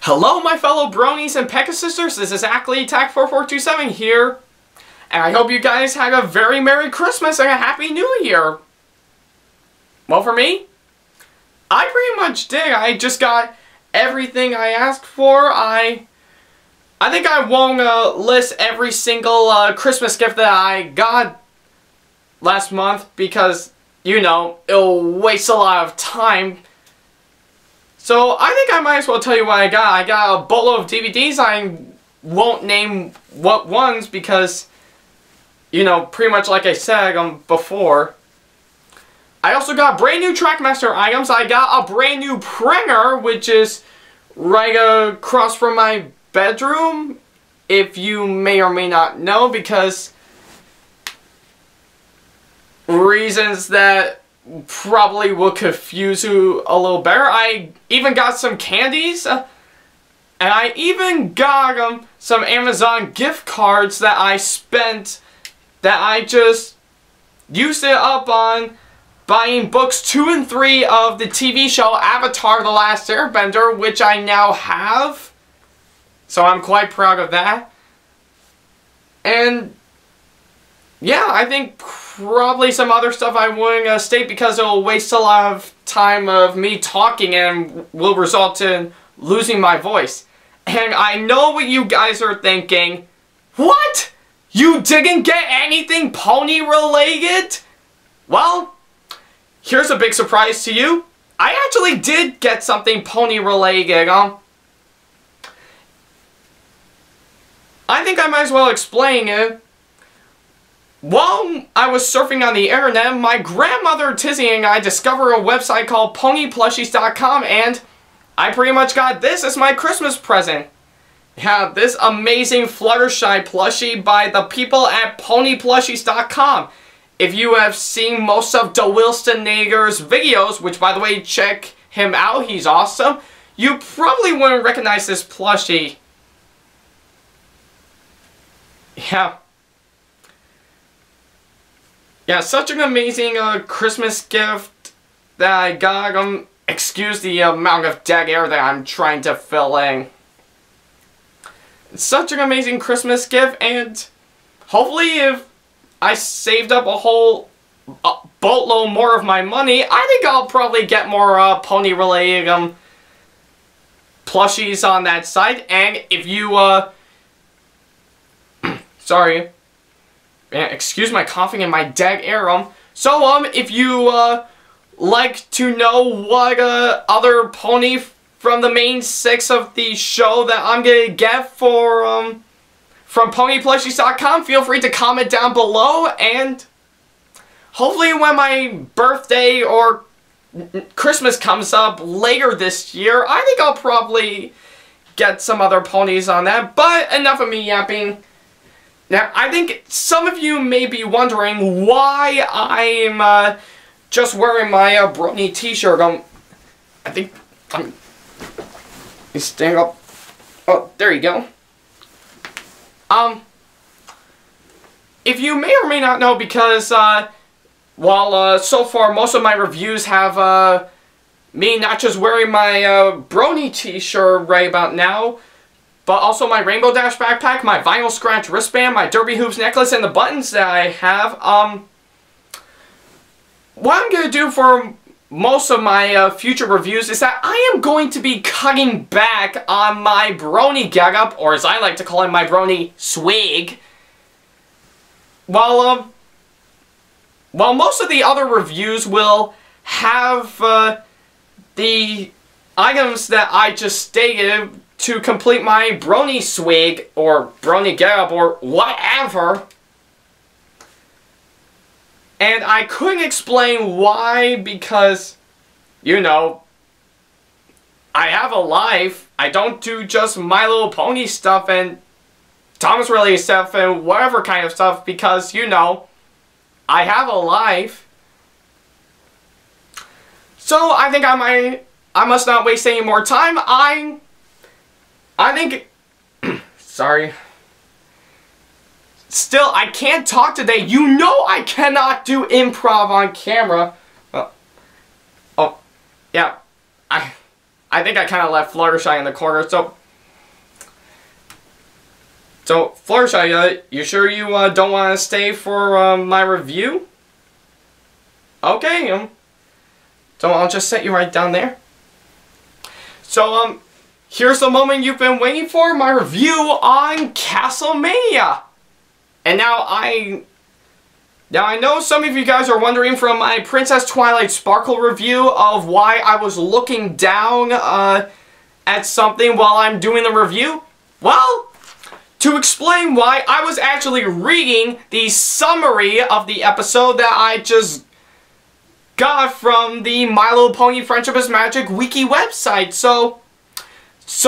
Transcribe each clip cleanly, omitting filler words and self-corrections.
Hello my fellow bronies and Pekka sisters, this is Ackleyattack4427 here, and I hope you guys had a very Merry Christmas and a Happy New Year. Well, for me, I pretty much did. I just got everything I asked for. I think I won't list every single Christmas gift that I got last month because, you know, it'll waste a lot of time. So I think I might as well tell you what I got. I got a boatload of DVDs. I won't name what ones because, you know, pretty much like I said before. I also got brand new Trackmaster items. I got a brand new printer, which is right across from my bedroom, if you may or may not know, because reasons that probably will confuse you a little better. I even got some candies, and I even got some Amazon gift cards that I spent, that I just used it up on buying books 2 and 3 of the TV show Avatar: The Last Airbender, which I now have. So I'm quite proud of that. And yeah, I think probably some other stuff I wouldn't state because it'll waste a lot of time of me talking and will result in losing my voice. And I know what you guys are thinking. What? You didn't get anything pony related? Well, here's a big surprise to you. I actually did get something pony related. I think I might as well explain it. While I was surfing on the internet, my grandmother Tizzy and I discovered a website called ponyplushies.com, and I pretty much got this as my Christmas present. Yeah, this amazing Fluttershy plushie by the people at ponyplushies.com. If you have seen most of DeWilstonager's videos, which by the way, check him out, he's awesome, you probably wouldn't recognize this plushie. Yeah, such an amazing Christmas gift that I got. Excuse the amount of dead air that I'm trying to fill in. It's such an amazing Christmas gift, and hopefully if I saved up a whole boatload more of my money, I think I'll probably get more pony-related plushies on that site. And if you, sorry. Excuse my coughing and my dead air. So, if you, like to know what, other pony from the main 6 of the show that I'm gonna get for, from ponyplushies.com, feel free to comment down below, and hopefully when my birthday or Christmas comes up later this year, I think I'll probably get some other ponies on that. But enough of me yapping. Now, I think some of you may be wondering why I'm just wearing my brony t-shirt. I think I'm stand up. Oh, there you go. If you may or may not know, because while so far most of my reviews have me not just wearing my brony t-shirt right about now, but also my Rainbow Dash backpack, my vinyl scratch wristband, my Derby Hoops necklace, and the buttons that I have. What I'm going to do for most of my future reviews is that I am going to be cutting back on my brony getup, or as I like to call it, my brony swag. While most of the other reviews will have the items that I just stated to complete my brony swag, or brony getup, or whatever. And I couldn't explain why, because, you know, I have a life. I don't do just My Little Pony stuff and Thomas Rayleigh stuff and whatever kind of stuff, because, you know, I have a life. So I think I must not waste any more time. I think, sorry. Still, I can't talk today. You know I cannot do improv on camera. Oh, yeah. I I think I kind of left Fluttershy in the corner, so Fluttershy, you sure you don't want to stay for my review? Okay, so I'll just set you right down there. So, here's the moment you've been waiting for, my review on Castlemania. And now I know some of you guys are wondering from my Princess Twilight Sparkle review of why I was looking down at something while I'm doing the review. Well, to explain why, I was actually reading the summary of the episode that I just got from the My Little Pony Friendship is Magic wiki website. So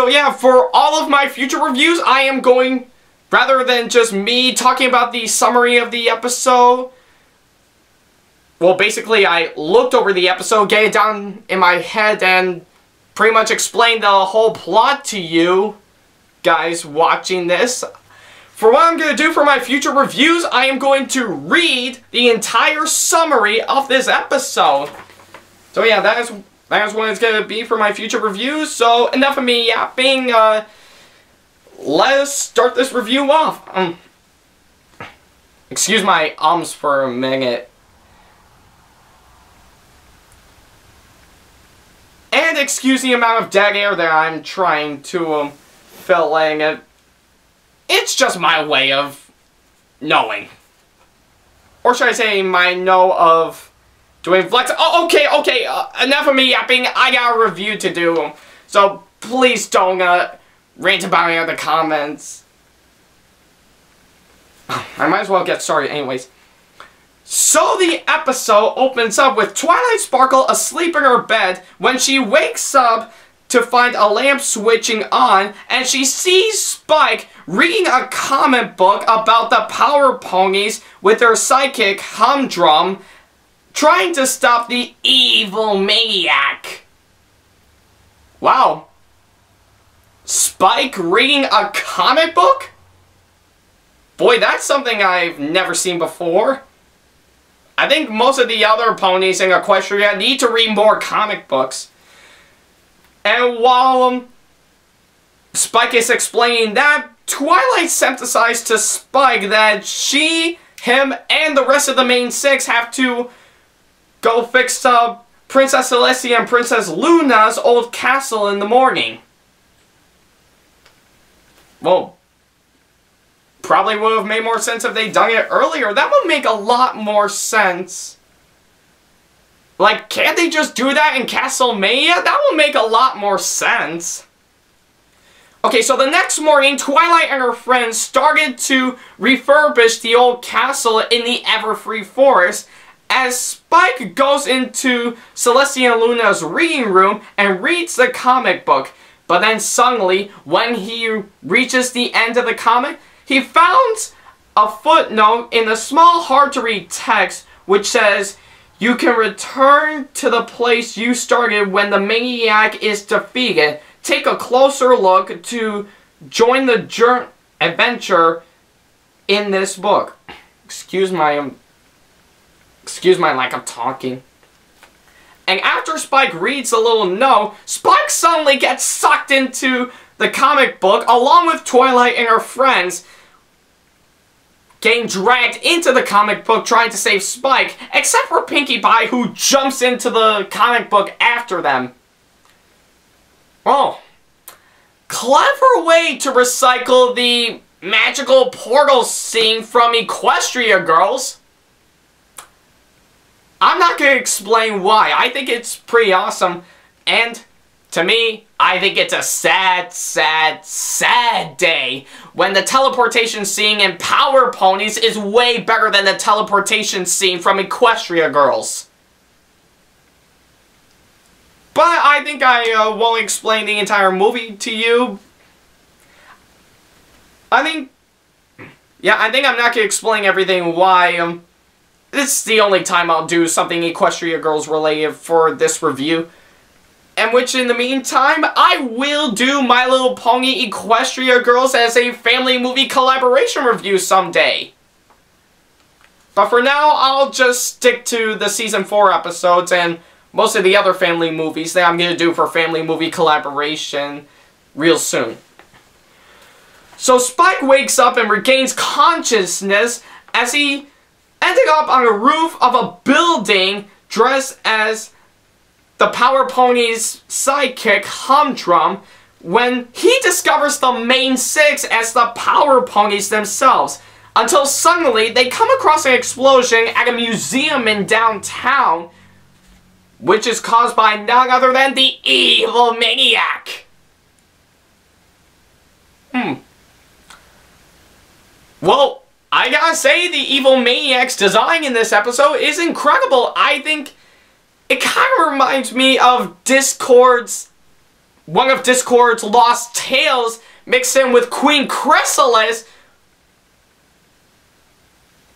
yeah, for all of my future reviews, I am going, rather than just me talking about the summary of the episode, well, basically I looked over the episode, get it down in my head, and pretty much explained the whole plot to you guys watching this. For what I'm going to do for my future reviews, I am going to read the entire summary of this episode. So yeah, that is what it's going to be for my future reviews. So enough of me yapping. Let us start this review off. Excuse my ums for a minute. And excuse the amount of dead air that I'm trying to fill in. It's just my way of knowing. Or should I say my know of doing flex. Oh, okay, enough of me yapping. I got a review to do. So please don't rant about it in the comments. I might as well get started anyways. So the episode opens up with Twilight Sparkle asleep in her bed when she wakes up to find a lamp switching on, and she sees Spike reading a comic book about the Power Ponies with her sidekick Humdrum, trying to stop the evil maniac. Wow. Spike reading a comic book? Boy, that's something I've never seen before. I think most of the other ponies in Equestria need to read more comic books. And while Spike is explaining that, Twilight emphasized to Spike that she, him, and the rest of the main six have to go fix up Princess Celestia and Princess Luna's old castle in the morning. Well, probably would have made more sense if they'd done it earlier. That would make a lot more sense. Like, can't they just do that in Castlemania? That would make a lot more sense. Okay, so the next morning, Twilight and her friends started to refurbish the old castle in the Everfree Forest as Spike goes into Celestia and Luna's reading room and reads the comic book. But then suddenly, when he reaches the end of the comic, he found a footnote in the small, hard-to-read text which says, "You can return to the place you started when the maniac is defeated. Take a closer look to join the adventure in this book." Excuse my lack of talking. And after Spike reads the little note, Spike suddenly gets sucked into the comic book along with Twilight and her friends, getting dragged into the comic book trying to save Spike, except for Pinkie Pie, who jumps into the comic book after them. Oh, clever way to recycle the magical portal scene from Equestria Girls. I'm not going to explain why. I think it's pretty awesome, and to me, I think it's a sad, sad, sad day when the teleportation scene in Power Ponies is way better than the teleportation scene from Equestria Girls. But I think I won't explain the entire movie to you. I think I'm not going to explain everything why. This is the only time I'll do something Equestria Girls related for this review. And which, in the meantime, I will do My Little Pony Equestria Girls as a family movie collaboration review someday. But for now, I'll just stick to the Season 4 episodes and most of the other family movies that I'm going to do for family movie collaboration real soon. So Spike wakes up and regains consciousness as he ended up on the roof of a building dressed as the Power Ponies' sidekick, Humdrum, when he discovers the main six as the Power Ponies themselves, until suddenly they come across an explosion at a museum in downtown, which is caused by none other than the evil maniac. Well, I gotta say, the evil maniac's design in this episode is incredible. I think it kind of reminds me of one of Discord's Lost Tales mixed in with Queen Chrysalis,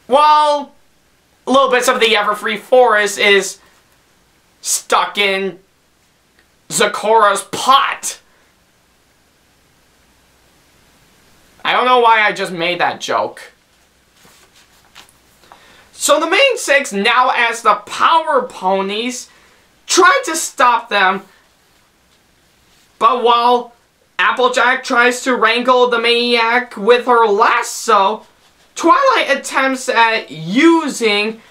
while little bits of the Everfree Forest is stuck in Zakura's pot. I don't know why I just made that joke. So the main six, now as the Power Ponies, try to stop them, but while Applejack tries to wrangle the maniac with her lasso, Twilight attempts at using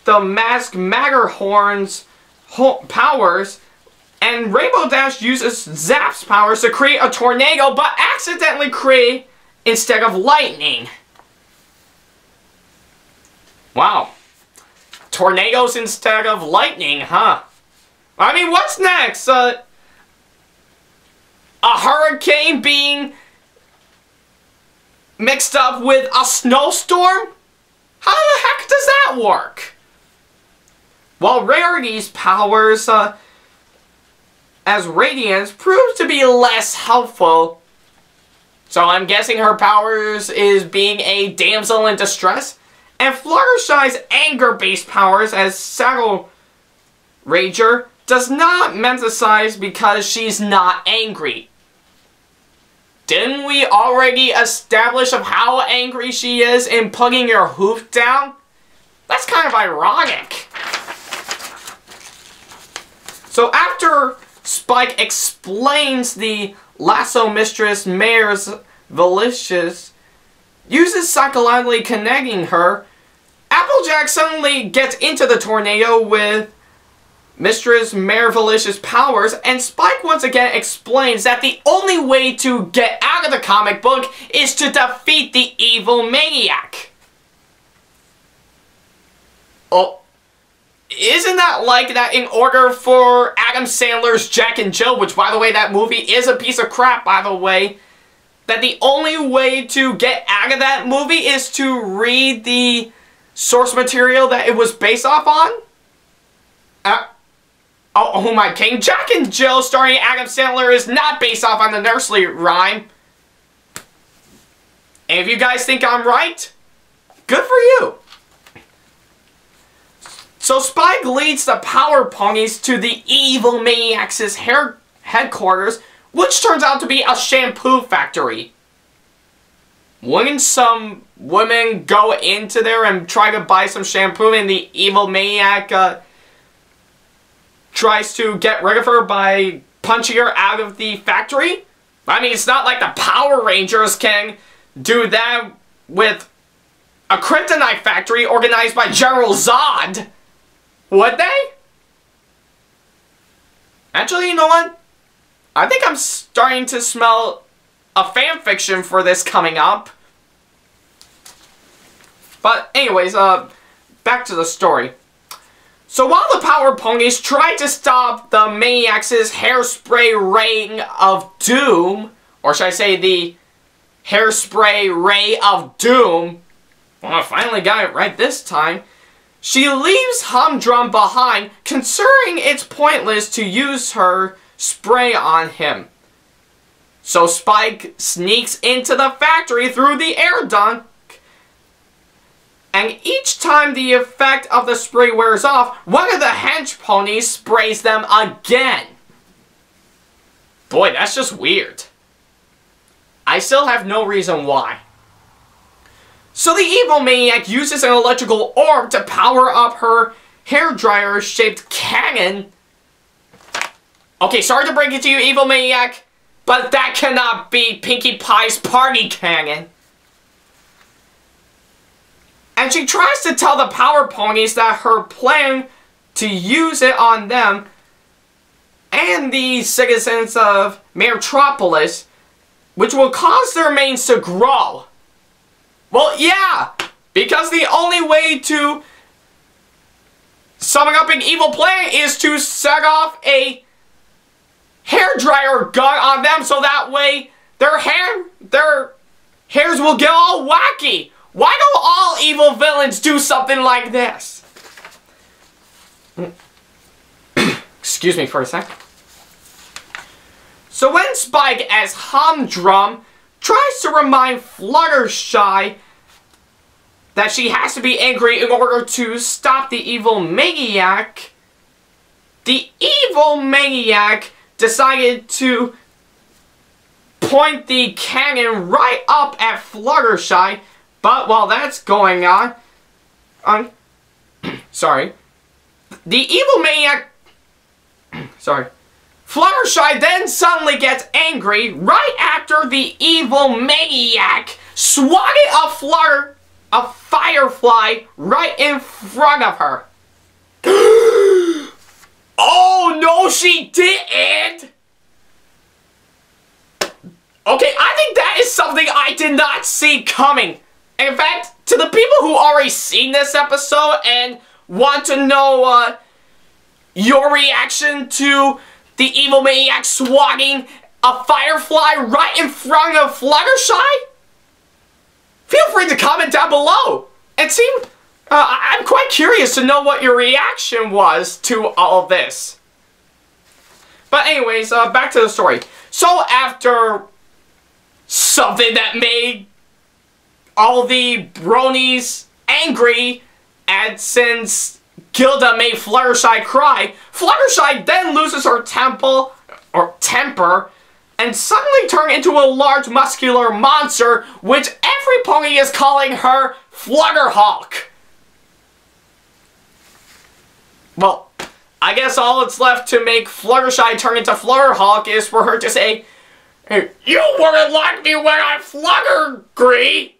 the Masked Matterhorn's powers, and Rainbow Dash uses Zap's powers to create a tornado, but accidentally create instead of lightning. Wow. Tornadoes instead of lightning, huh? I mean, what's next? A hurricane being mixed up with a snowstorm? How the heck does that work? While Rarity's powers as Radiance proves to be less helpful, so I'm guessing her powers is being a damsel in distress, and Fluttershy's anger-based powers as Saddle Rager does not menticize because she's not angry. Didn't we already establish of how angry she is in putting your hoof down? That's kind of ironic. So after Spike explains the Lasso Mistress Mayor's Velicious uses psychologically connecting her, Applejack suddenly gets into the tornado with Mistress Mayor Velicious' powers, and Spike once again explains that the only way to get out of the comic book is to defeat the evil maniac. Oh, isn't that like that in order for Adam Sandler's Jack and Jill, which by the way, that movie is a piece of crap by the way, that the only way to get out of that movie is to read the source material that it was based off on? Oh my king, Jack and Jill starring Adam Sandler is not based off on the nursery rhyme. And if you guys think I'm right, good for you. So Spike leads the Power Ponies to the evil maniac's headquarters, which turns out to be a shampoo factory. Wouldn't some women go into there and try to buy some shampoo and the evil maniac tries to get rid of her by punching her out of the factory? I mean, it's not like the Power Rangers can do that with a kryptonite factory organized by General Zod. Would they? Actually, you know what? I think I'm starting to smell a fanfiction for this coming up. But anyways, back to the story. So while the Power Ponies try to stop the Maniac's hairspray ray of doom, or should I say the hairspray ray of doom, well, I finally got it right this time, she leaves Humdrum behind, considering it's pointless to use her spray on him. So Spike sneaks into the factory through the air duct, and each time the effect of the spray wears off, one of the hench ponies sprays them again. Boy, that's just weird. I still have no reason why. So the evil maniac uses an electrical orb to power up her hairdryer-shaped cannon Okay, sorry to break it to you, Evil Maniac, but that cannot be Pinkie Pie's party cannon. And she tries to tell the Power Ponies that her plan to use it on them and the citizens of Metropolis, which will cause their manes to grow. Well, yeah, because the only way to summon up an evil plan is to set off a hairdryer gun on them so that way their hairs will get all wacky. Why don't all evil villains do something like this? Excuse me for a sec. So when Spike as Humdrum tries to remind Fluttershy that she has to be angry in order to stop the evil maniac, the evil maniac decided to point the cannon right up at Fluttershy, but while that's going on, sorry, the evil maniac, sorry, Fluttershy then suddenly gets angry right after the evil maniac swatted a firefly right in front of her. Oh no, she didn't! Okay, I think that is something I did not see coming. In fact, to the people who already seen this episode and want to know your reaction to the evil maniac swatting a firefly right in front of Fluttershy, feel free to comment down below. And I'm quite curious to know what your reaction was to all of this. But anyways, back to the story. So after something that made all the bronies angry, and since Gilda made Fluttershy cry, Fluttershy then loses her temper, and suddenly turns into a large muscular monster, which every pony is calling her Flutterhawk. Well, I guess all that's left to make Fluttershy turn into Flutterhawk is for her to say, "Hey, you wouldn't like me when I fluttergree."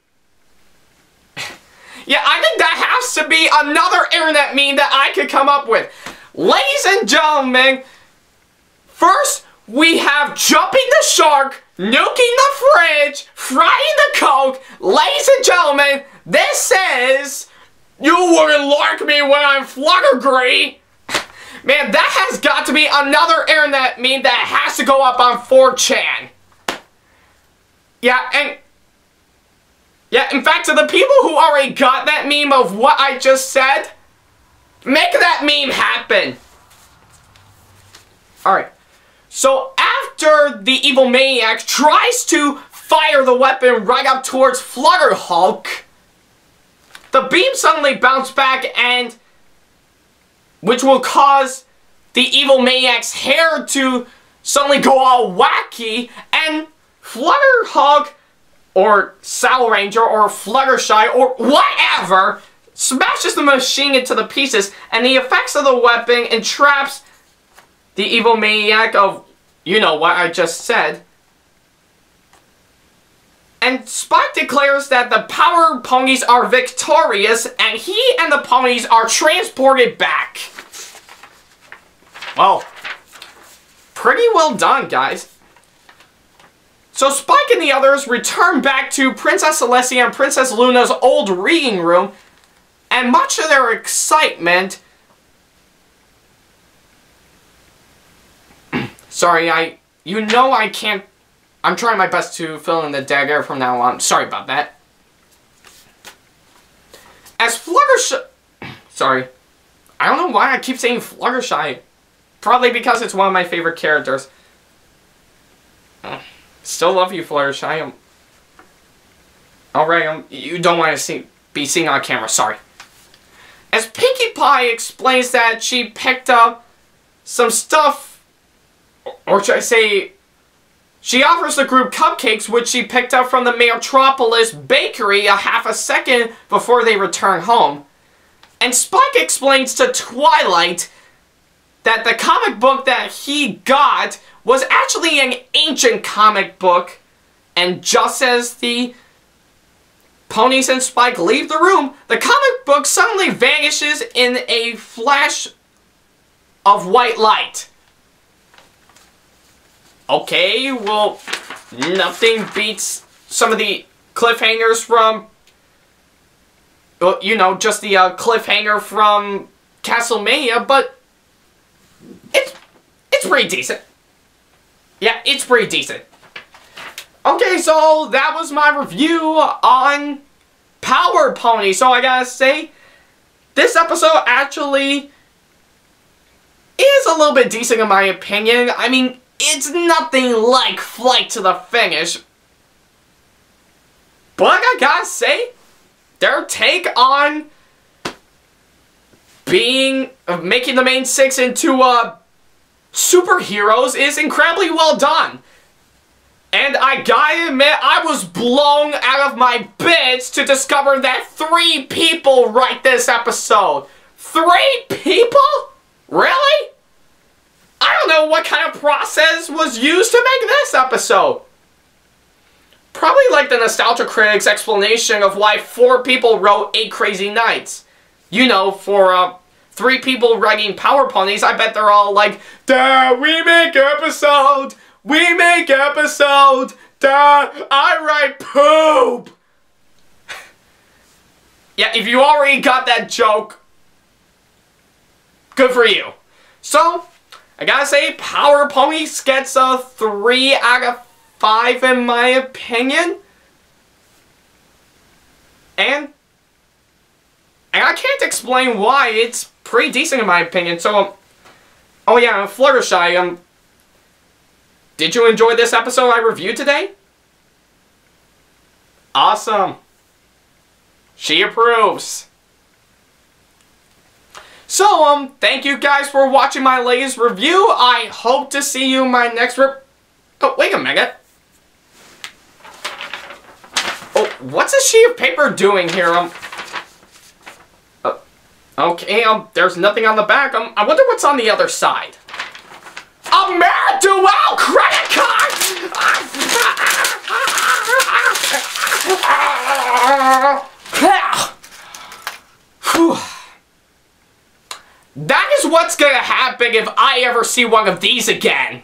Yeah, I think that has to be another internet meme that I could come up with. Ladies and gentlemen, first we have Jumping the Shark, Nuking the Fridge, Frying the Coke. Ladies and gentlemen, this is "You wouldn't like me when I'm fluttergree." Man, that has got to be another internet meme that has to go up on 4chan. Yeah, in fact, to the people who already got that meme of what I just said, make that meme happen. Alright, so after the evil maniac tries to fire the weapon right up towards Flutterhawk, the beam suddenly bounced back, and which will cause the evil maniac's hair to suddenly go all wacky, and Flutterhawk, or Soul Ranger, or Fluttershy, or whatever, smashes the machine into the pieces, and the effects of the weapon entraps the evil maniac of, you know what I just said. And Spike declares that the Power Ponies are victorious, and he and the Ponies are transported back. Well, pretty well done, guys. So Spike and the others return back to Princess Celestia and Princess Luna's old reading room, and much of their excitement... Sorry, you know I can't... I'm trying my best to fill in the dead air from now on. Sorry about that. As Fluttershy... Sorry. I don't know why I keep saying Fluttershy. Probably because it's one of my favorite characters. Still love you, Fluttershy. Alright, you don't want to be seen on camera, sorry. As Pinkie Pie explains that she picked up some stuff, or should I say, she offers the group cupcakes which she picked up from the Metropolis bakery a half a second before they return home. And Spike explains to Twilight that the comic book that he got was actually an ancient comic book, and just as the Ponies and Spike leave the room, the comic book suddenly vanishes in a flash of white light. Okay, well, nothing beats some of the cliffhangers from, well, you know, just the cliffhanger from Castlemania, but it's pretty decent. Yeah, it's pretty decent. Okay, so that was my review on Power Pony. So I gotta say, this episode actually is a little bit decent in my opinion. I mean, it's nothing like Flight to the Finish. But I gotta say, their take on making the main six into superheroes is incredibly well done. And I gotta admit, I was blown out of my bits to discover that 3 people write this episode. 3 people? Really? I don't know what kind of process was used to make this episode. Probably like the Nostalgia Critic's explanation of why 4 people wrote 8 Crazy Nights. You know, for 3 people writing Power Ponies, I bet they're all like, duh, we make episode, duh, I write poop. Yeah, if you already got that joke, good for you. So, I gotta say, Power Ponies gets a 3 out of 5 in my opinion. And I can't explain why. It's pretty decent in my opinion. So, oh yeah, Fluttershy, did you enjoy this episode I reviewed today? Awesome. She approves. So, thank you guys for watching my latest review. I hope to see you in my next Oh, wait a minute. Oh, what's a sheet of paper doing here? Okay, there's nothing on the back. I wonder what's on the other side. A Mad-Duel credit card! That is what's gonna happen if I ever see one of these again.